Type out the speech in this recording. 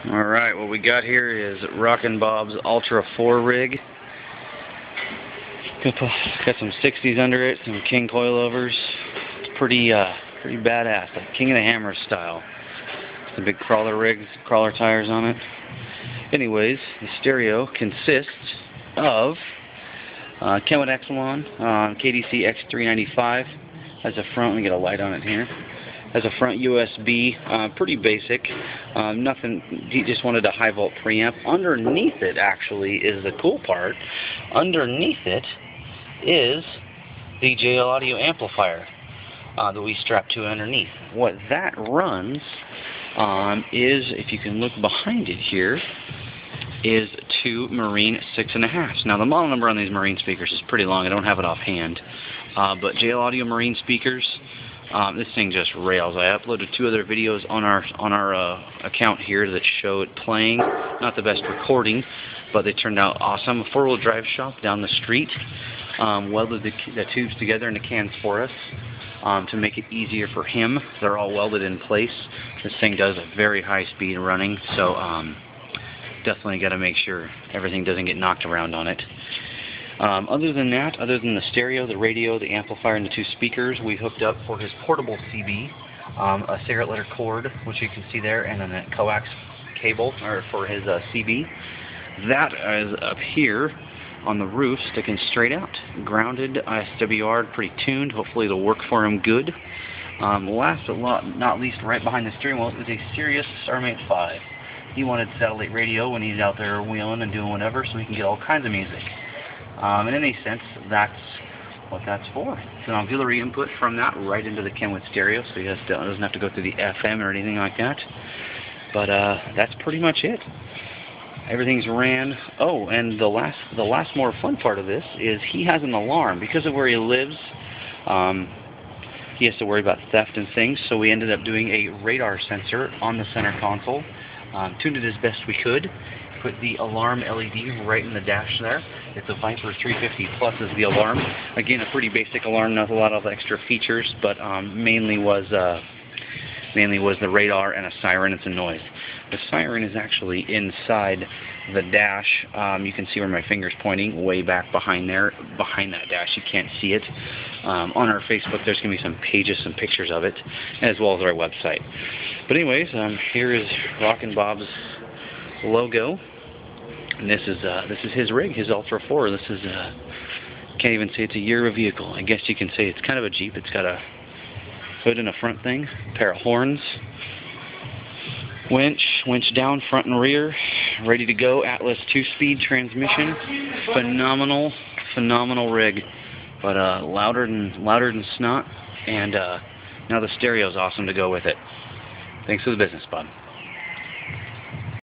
Alright, what we got here is Rockin' Bob's Ultra 4 rig. Got some 60s under it, some king coilovers. It's pretty badass, like King of the Hammer style. The big crawler rigs, crawler tires on it. Anyways, the stereo consists of Kenwood Exelon KDC X395. Has a front, let me get a light on it here. Has a front USB, pretty basic, nothing, he just wanted a high volt preamp. Underneath it actually is the cool part. Underneath it is the JL Audio amplifier that we strap to underneath. What that runs is, if you can look behind it here, is two Marine 6.5s. Now the model number on these Marine speakers is pretty long, I don't have it offhand, but JL Audio Marine speakers. This thing just rails. I uploaded 2 other videos on our account here that show it playing. Not the best recording, but they turned out awesome. A 4-wheel drive shop down the street welded the tubes together in the cans for us to make it easier for him. They're all welded in place. This thing does a very high speed running, so definitely got to make sure everything doesn't get knocked around on it. Other than that, other than the stereo, the radio, the amplifier, and the 2 speakers, we hooked up for his portable CB, a cigarette lighter cord, which you can see there, and then a coax cable for his CB. That is up here on the roof, sticking straight out. Grounded, SWR, pretty tuned. Hopefully it'll work for him good. Last but not least, right behind the steering wheel is a Sirius StarMate 5. He wanted satellite radio when he's out there wheeling and doing whatever, so he can get all kinds of music. In any sense, that's what that's for. It's an auxiliary input from that right into the Kenwood stereo, so he doesn't have to go through the FM or anything like that. But that's pretty much it. Everything's ran. Oh, and the last more fun part of this is he has an alarm. Because of where he lives, he has to worry about theft and things, so we ended up doing a radar sensor on the center console. Tuned it as best we could. Put the alarm LED right in the dash there. It's a Viper 350 Plus is the alarm. Again, a pretty basic alarm, not a lot of extra features, but mainly was the radar and a siren and some noise. The siren is actually inside the dash. You can see where my finger's pointing, way back behind there, behind that dash. You can't see it. On our Facebook, there's going to be some pages, some pictures of it, as well as our website. But anyways, here is Rockin' Bob's logo. And this is his rig, his Ultra 4. This is can't even say it's a year of vehicle. I guess you can say it's kind of a Jeep. It's got a hood and a front thing, a pair of horns, winch down, front and rear, ready to go. Atlas 2-speed transmission. Phenomenal rig, but louder than snot. And now the stereo's awesome to go with it. Thanks for the business, Bob.